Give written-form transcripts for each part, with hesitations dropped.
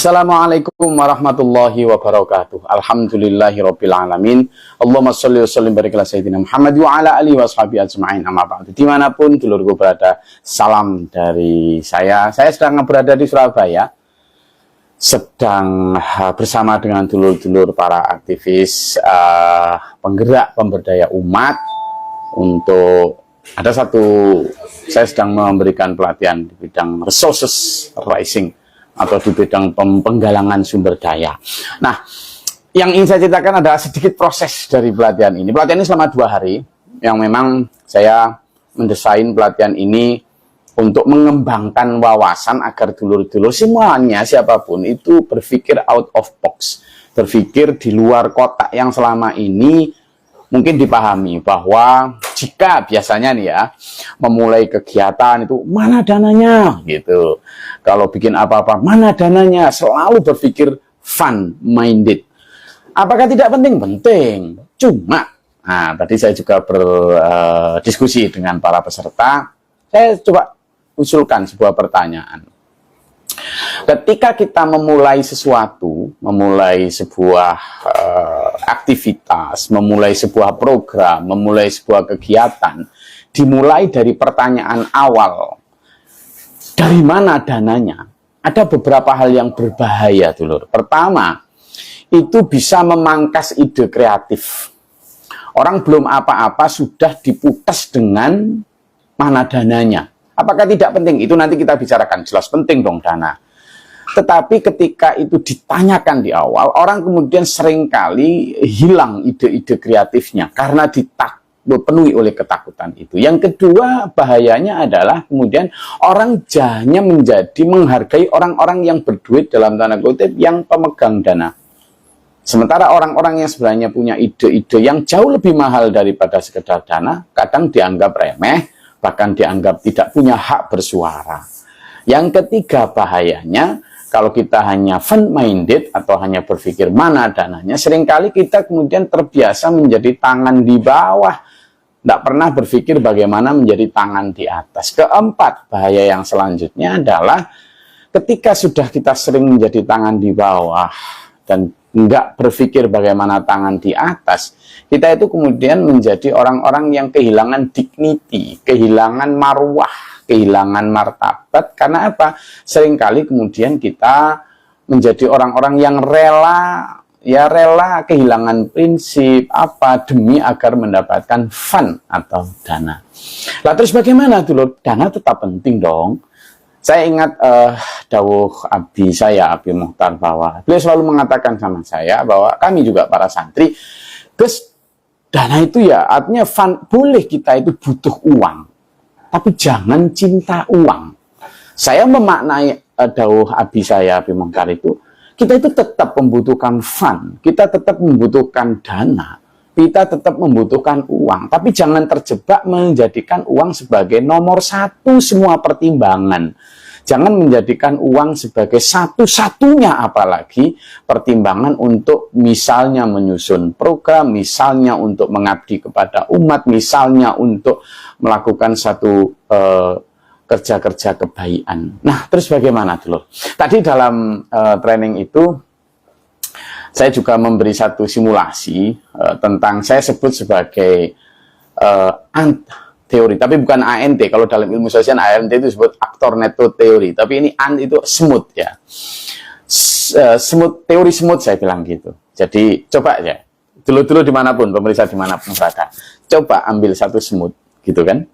Assalamualaikum warahmatullahi wabarakatuh. Alhamdulillahirabbil alamin. Allahumma shalli wa sallim barik ala sayyidina Muhammad wa ala alihi washabihi ajma'in. Amma ba'du. Dimanapun dulurku berada, salam dari saya. Saya sedang berada di Surabaya, sedang bersama dengan dulur-dulur para aktivis penggerak pemberdaya umat. Saya sedang memberikan pelatihan di bidang resources rising atau di bidang penggalangan sumber daya. Nah, yang ingin saya ceritakan adalah sedikit proses dari pelatihan ini. Pelatihan ini selama 2 hari, yang memang saya mendesain pelatihan ini untuk mengembangkan wawasan agar dulur-dulur semuanya, siapapun itu berpikir out of box, berpikir di luar kotak yang selama ini mungkin dipahami bahwa jika biasanya nih ya, memulai kegiatan itu mana dananya gitu. Kalau bikin apa-apa, mana dananya? Selalu berpikir fun minded. Apakah tidak penting? Penting. Cuma, tadi saya juga berdiskusi dengan para peserta. Saya coba usulkan sebuah pertanyaan. Ketika kita memulai sesuatu, memulai sebuah aktivitas, memulai sebuah program, memulai sebuah kegiatan, dimulai dari pertanyaan awal, dari mana dananya? Ada beberapa hal yang berbahaya, dulur. Pertama, itu bisa memangkas ide kreatif. Orang belum apa-apa sudah diputas dengan mana dananya. Apakah tidak penting? Itu nanti kita bicarakan. Jelas penting dong dana. Tetapi ketika itu ditanyakan di awal, orang kemudian seringkali hilang ide-ide kreatifnya karena dipenuhi oleh ketakutan itu. Yang kedua, bahayanya adalah kemudian orang hanya menghargai orang-orang yang berduit dalam tanda kutip yang pemegang dana. Sementara orang-orang yang sebenarnya punya ide-ide yang jauh lebih mahal daripada sekedar dana, kadang dianggap remeh, bahkan dianggap tidak punya hak bersuara. Yang ketiga bahayanya, kalau kita hanya fun-minded atau hanya berpikir mana dananya, seringkali kita kemudian terbiasa menjadi tangan di bawah, tidak pernah berpikir bagaimana menjadi tangan di atas. Keempat, bahaya yang selanjutnya adalah ketika sudah kita sering menjadi tangan di bawah dan nggak berpikir bagaimana tangan di atas, kita itu kemudian menjadi orang-orang yang kehilangan dignity, kehilangan marwah, kehilangan martabat. Karena apa? Seringkali kemudian kita menjadi orang-orang yang rela kehilangan prinsip demi agar mendapatkan fun atau dana. Lah terus bagaimana dulu? Dana tetap penting dong. Saya ingat dawuh abdi saya, Abi Muhtar, bahwa beliau selalu mengatakan sama saya bahwa kami juga para santri, Gus, dana itu ya artinya fun, boleh kita itu butuh uang, tapi jangan cinta uang. Saya memaknai dawuh abi saya, Abi Muhtar, itu kita itu tetap membutuhkan fun, kita tetap membutuhkan dana, kita tetap membutuhkan uang, tapi jangan terjebak menjadikan uang sebagai nomor satu semua pertimbangan. Jangan menjadikan uang sebagai satu-satunya apalagi pertimbangan untuk misalnya menyusun program, misalnya untuk mengabdi kepada umat, misalnya untuk melakukan satu kerja-kerja kebaikan. Nah, terus bagaimana dulu? Tadi dalam training itu saya juga memberi satu simulasi tentang, saya sebut sebagai teori, tapi bukan ANT. Kalau dalam ilmu sosial ANT itu disebut aktor neto teori, tapi ini itu semut ya. Teori semut saya bilang gitu. Jadi coba ya, dulu dimanapun, pemirsa dimanapun berada, coba ambil satu semut gitu kan,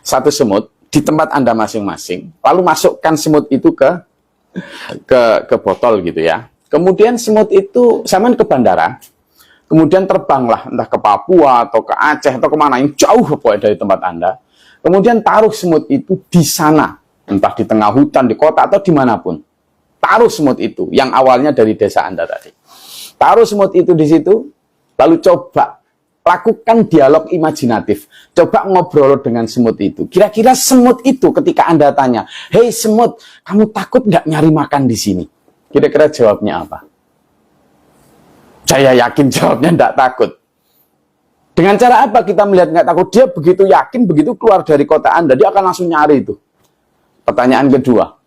satu semut di tempat Anda masing-masing, lalu masukkan semut itu ke botol gitu ya. Kemudian semut itu zaman ke bandara, kemudian terbanglah entah ke Papua atau ke Aceh atau kemana yang jauh pokoknya dari tempat Anda. Kemudian taruh semut itu di sana, entah di tengah hutan, di kota atau dimanapun. Taruh semut itu yang awalnya dari desa Anda tadi. Taruh semut itu di situ, lalu coba lakukan dialog imajinatif. Coba ngobrol dengan semut itu. Kira-kira semut itu ketika Anda tanya, "Hei semut, kamu takut nggak nyari makan di sini?" Kira-kira jawabnya apa? Saya yakin jawabnya tidak takut. Dengan cara apa kita melihat nggak takut? Dia begitu yakin, begitu keluar dari kota Anda, dia akan langsung nyari itu. Pertanyaan kedua,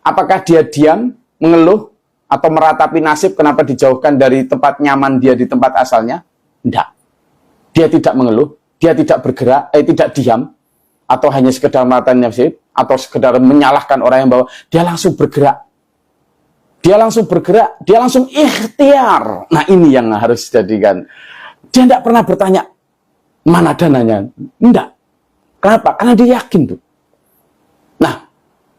apakah dia diam, mengeluh, atau meratapi nasib kenapa dijauhkan dari tempat nyaman dia di tempat asalnya? Tidak. Dia tidak mengeluh, dia tidak bergerak, tidak diam, atau hanya sekedar meratapi nasib, atau sekedar menyalahkan orang yang bawa. Dia langsung bergerak. Dia langsung bergerak, dia langsung ikhtiar. Nah ini yang harus dijadikan. Dia tidak pernah bertanya, mana dananya? Tidak. Kenapa? Karena dia yakin tuh. Nah,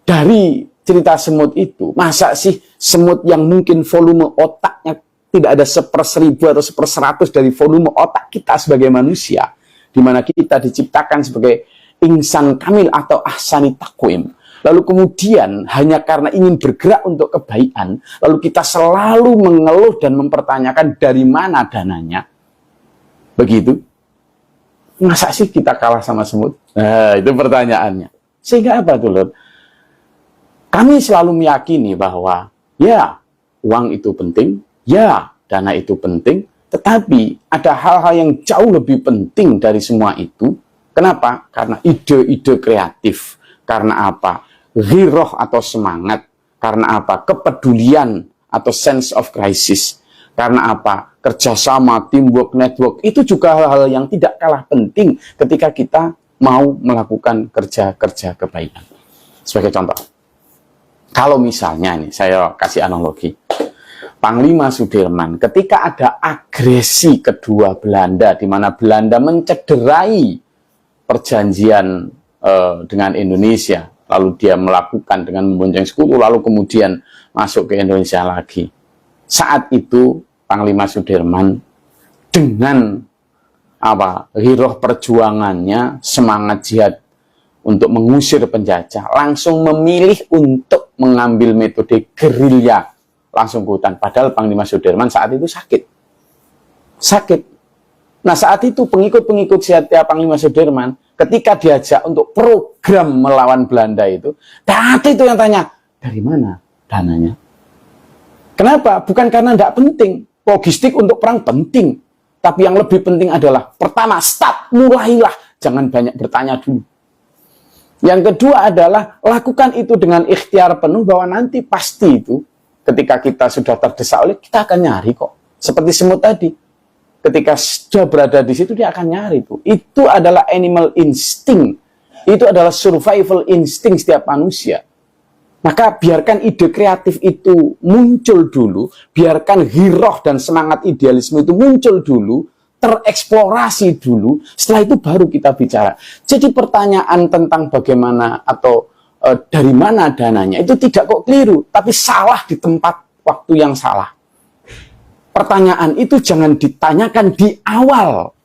dari cerita semut itu, masa sih semut yang mungkin volume otaknya tidak ada 1/1000 atau 1/100 dari volume otak kita sebagai manusia, di mana kita diciptakan sebagai insan kamil atau ahsani takwim. Lalu kemudian hanya karena ingin bergerak untuk kebaikan, lalu kita selalu mengeluh dan mempertanyakan dari mana dananya. Begitu. Masa sih kita kalah sama semut? Nah, itu pertanyaannya. Sehingga apa tuh, Lord? Kami selalu meyakini bahwa ya, uang itu penting, ya, dana itu penting, tetapi ada hal-hal yang jauh lebih penting dari semua itu. Kenapa? Karena ide-ide kreatif. Karena apa? Ghiroh atau semangat. Karena apa? Kepedulian atau sense of crisis. Karena apa? Kerjasama, teamwork, network. Itu juga hal-hal yang tidak kalah penting ketika kita mau melakukan kerja-kerja kebaikan. Sebagai contoh. Kalau misalnya nih, saya kasih analogi. Panglima Sudirman, ketika ada agresi kedua Belanda, di mana Belanda mencederai perjanjian dengan Indonesia, lalu dia melakukan dengan membonceng sekutu, lalu kemudian masuk ke Indonesia lagi. Saat itu, Panglima Sudirman dengan giroh perjuangannya, semangat jihad untuk mengusir penjajah, langsung memilih untuk mengambil metode gerilya langsung ke hutan. Padahal Panglima Sudirman saat itu sakit. Nah saat itu pengikut-pengikut setia Panglima Sudirman ketika diajak untuk program melawan Belanda itu, tadi itu yang tanya, dari mana dananya? Kenapa? Bukan karena tidak penting. Logistik untuk perang penting. Tapi yang lebih penting adalah, pertama, start, mulailah. Jangan banyak bertanya dulu. Yang kedua adalah lakukan itu dengan ikhtiar penuh bahwa nanti pasti itu ketika kita sudah terdesak oleh kita akan nyari kok. Seperti semut tadi. Ketika sudah berada di situ dia akan nyari itu. Itu adalah animal instinct. Itu adalah survival instinct setiap manusia. Maka biarkan ide kreatif itu muncul dulu, biarkan giroh dan semangat idealisme itu muncul dulu, tereksplorasi dulu, setelah itu baru kita bicara. Jadi pertanyaan tentang bagaimana atau dari mana dananya, itu tidak kok keliru, tapi salah di tempat waktu yang salah. Pertanyaan itu jangan ditanyakan di awal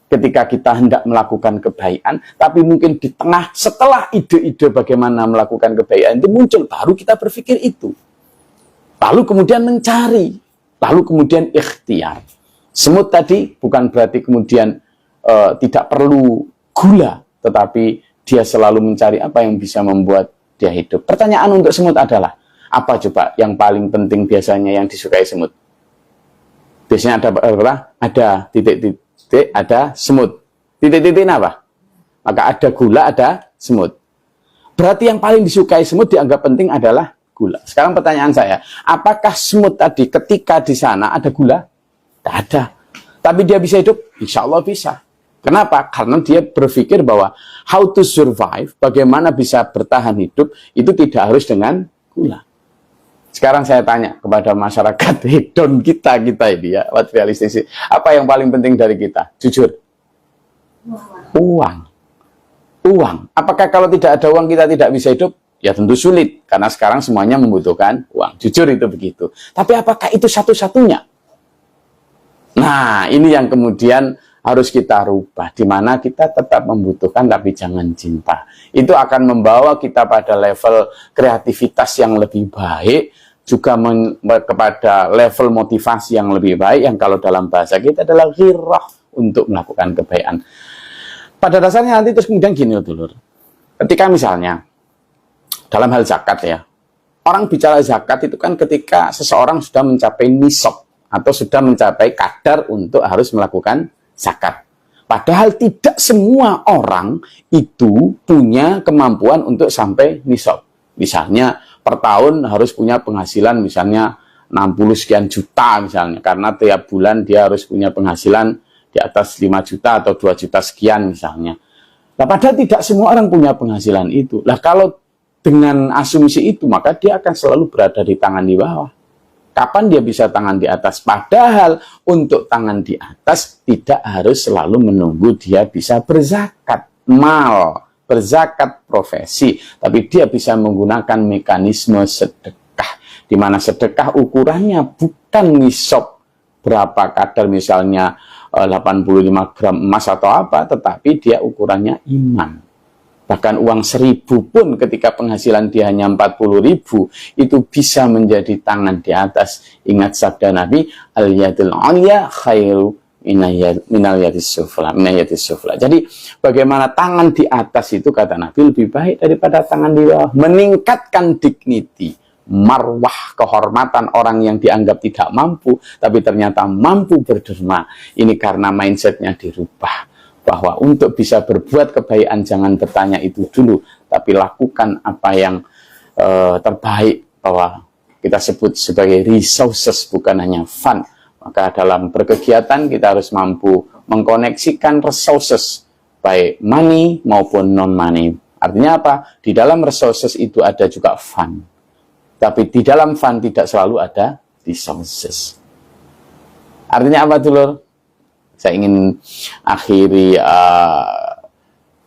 ketika kita hendak melakukan kebaikan, tapi mungkin di tengah setelah ide-ide bagaimana melakukan kebaikan itu muncul, baru kita berpikir itu. Lalu kemudian mencari, lalu kemudian ikhtiar. Semut tadi bukan berarti kemudian tidak perlu gula, tetapi dia selalu mencari apa yang bisa membuat dia hidup. Pertanyaan untuk semut adalah, apa coba yang paling penting biasanya yang disukai semut? Biasanya ada apa? Ada titik-titik, ada semut. Titik-titik apa? Maka ada gula, ada semut. Berarti yang paling disukai semut dianggap penting adalah gula. Sekarang pertanyaan saya, apakah semut tadi ketika di sana ada gula? Tidak ada. Tapi dia bisa hidup? Insya Allah bisa. Kenapa? Karena dia berpikir bahwa how to survive, bagaimana bisa bertahan hidup, itu tidak harus dengan gula. Sekarang saya tanya kepada masyarakat hedon kita ini ya, materialistis, apa yang paling penting dari kita? Jujur. Uang. Apakah kalau tidak ada uang kita tidak bisa hidup? Ya tentu sulit, karena sekarang semuanya membutuhkan uang. Jujur itu begitu. Tapi apakah itu satu-satunya? Nah, ini yang kemudian harus kita rubah, di mana kita tetap membutuhkan tapi jangan cinta. Itu akan membawa kita pada level kreativitas yang lebih baik, juga kepada level motivasi yang lebih baik, yang kalau dalam bahasa kita adalah ghirah untuk melakukan kebaikan. Pada dasarnya nanti terus kemudian gini dulur, ketika misalnya dalam hal zakat ya, orang bicara zakat itu kan ketika seseorang sudah mencapai nisab atau sudah mencapai kadar untuk harus melakukan zakat. Padahal tidak semua orang itu punya kemampuan untuk sampai nisab. Misalnya per tahun harus punya penghasilan misalnya 60 sekian juta misalnya, karena tiap bulan dia harus punya penghasilan di atas 5 juta atau 2 juta sekian misalnya. Nah, padahal tidak semua orang punya penghasilan itu. Nah, kalau dengan asumsi itu, maka dia akan selalu berada di tangan di bawah. Kapan dia bisa tangan di atas? Padahal untuk tangan di atas tidak harus selalu menunggu dia bisa berzakat mal, berzakat profesi, tapi dia bisa menggunakan mekanisme sedekah, di mana sedekah ukurannya bukan nisab berapa kadar misalnya 85 gram emas atau apa, tetapi dia ukurannya iman. Bahkan uang 1.000 pun ketika penghasilan dia hanya 40.000, itu bisa menjadi tangan di atas. Ingat sabda Nabi, al-yadul ulya khairu minal yadis sufla. Jadi bagaimana tangan di atas itu, kata Nabi, lebih baik daripada tangan di bawah. Meningkatkan dignity, marwah, kehormatan orang yang dianggap tidak mampu, tapi ternyata mampu berderma. Ini karena mindsetnya dirubah. Bahwa untuk bisa berbuat kebaikan jangan bertanya itu dulu, tapi lakukan apa yang terbaik, bahwa kita sebut sebagai resources, bukan hanya fun. Maka dalam berkegiatan kita harus mampu mengkoneksikan resources, baik money maupun non-money. Artinya apa? Di dalam resources itu ada juga fun. Tapi di dalam fun tidak selalu ada resources. Artinya apa, dulur? Saya ingin akhiri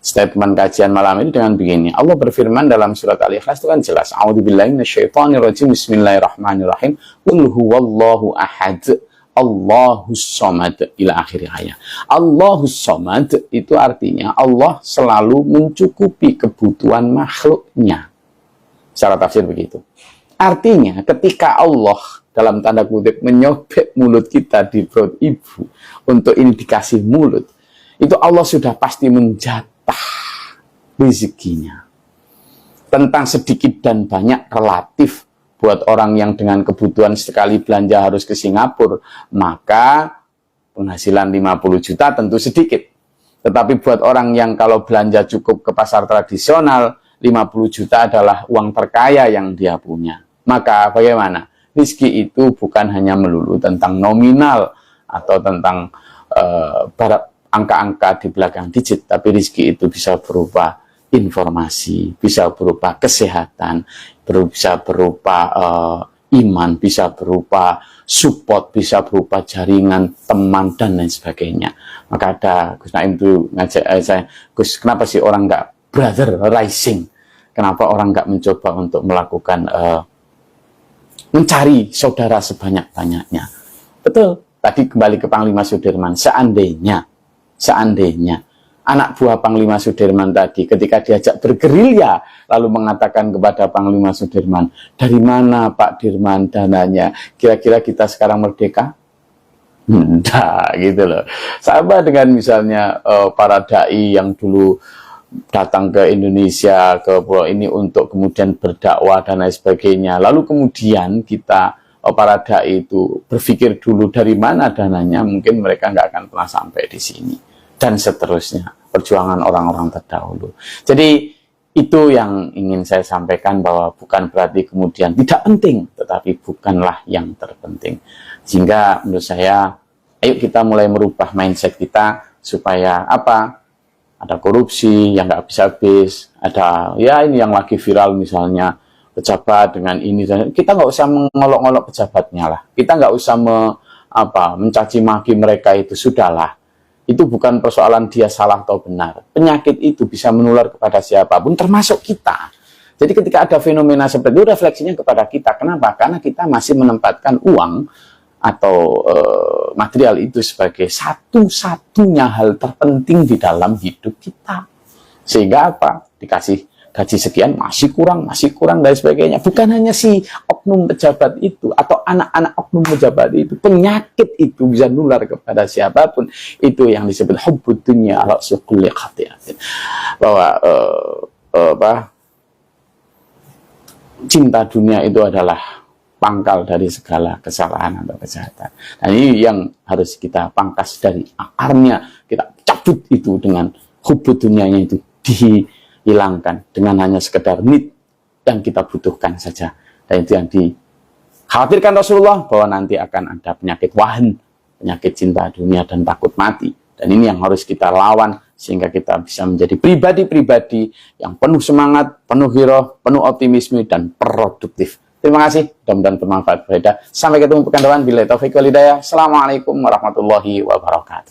statement kajian malam ini dengan begini. Allah berfirman dalam surat Al-Ikhlas itu kan jelas. A'udzubillahi minasyaitonirrajim. Bismillahirrahmanirrahim. Qul huwallahu ahad. Allahus somad. Ila akhir ayat. Allahus somad itu artinya Allah selalu mencukupi kebutuhan makhluknya. Secara tafsir begitu. Artinya ketika Allah dalam tanda kutip menyobek mulut kita di perut ibu untuk ini dikasih mulut, itu Allah sudah pasti menjatah rezekinya. Tentang sedikit dan banyak relatif buat orang yang dengan kebutuhan sekali belanja harus ke Singapura, maka penghasilan 50 juta tentu sedikit. Tetapi buat orang yang kalau belanja cukup ke pasar tradisional, 50 juta adalah uang terkaya yang dia punya. Maka bagaimana? Rizki itu bukan hanya melulu tentang nominal atau tentang angka-angka di belakang digit, tapi rizki itu bisa berupa informasi, bisa berupa kesehatan, bisa berupa iman, bisa berupa support, bisa berupa jaringan teman dan lain sebagainya. Maka ada Gus Naim itu ngajak saya, Gus, kenapa sih orang nggak brother rising? Kenapa orang nggak mencoba untuk melakukan mencari saudara sebanyak-banyaknya? Betul, tadi kembali ke Panglima Sudirman, seandainya anak buah Panglima Sudirman tadi ketika diajak bergerilya lalu mengatakan kepada Panglima Sudirman, dari mana Pak Dirman dananya, kira-kira kita sekarang merdeka? Nah, gitu loh. Sama dengan misalnya para dai yang dulu datang ke Indonesia, ke pulau ini untuk kemudian berdakwah dan lain sebagainya. Lalu kemudian kita, para dai itu berpikir dulu dari mana dananya, mungkin mereka nggak akan pernah sampai di sini. Dan seterusnya, perjuangan orang-orang terdahulu. Jadi itu yang ingin saya sampaikan, bahwa bukan berarti kemudian tidak penting, tetapi bukanlah yang terpenting. Sehingga menurut saya, ayo kita mulai merubah mindset kita supaya apa? Ada korupsi yang nggak habis-habis, ada ya ini yang lagi viral misalnya pejabat dengan ini, kita nggak usah mengolok-olok pejabatnya lah, kita nggak usah mencaci maki mereka, itu sudahlah, itu bukan persoalan dia salah atau benar. Penyakit itu bisa menular kepada siapapun termasuk kita. Jadi ketika ada fenomena seperti itu, refleksinya kepada kita. Kenapa? Karena kita masih menempatkan uang atau material itu sebagai satu-satunya hal terpenting di dalam hidup kita. Sehingga apa? Dikasih gaji sekian, masih kurang, dan sebagainya. Bukan hanya si oknum pejabat itu atau anak-anak oknum pejabat itu. Penyakit itu bisa nular kepada siapapun. Itu yang disebut hubbud dunya ala suqulli khati'atin. Bahwa cinta dunia itu adalah pangkal dari segala kesalahan atau kejahatan. Dan ini yang harus kita pangkas dari akarnya, kita cabut itu dengan hubbud dunianya itu dihilangkan dengan hanya sekedar need yang kita butuhkan saja. Dan itu yang Khawatirkan Rasulullah bahwa nanti akan ada penyakit wahan, penyakit cinta dunia dan takut mati. Dan ini yang harus kita lawan sehingga kita bisa menjadi pribadi-pribadi yang penuh semangat, penuh giroh, penuh optimisme dan produktif. Terima kasih, mudah-mudahan bermanfaat. Sampai ketemu pekan depan. Billahi taufiq wal hidayah. Assalamualaikum warahmatullahi wabarakatuh.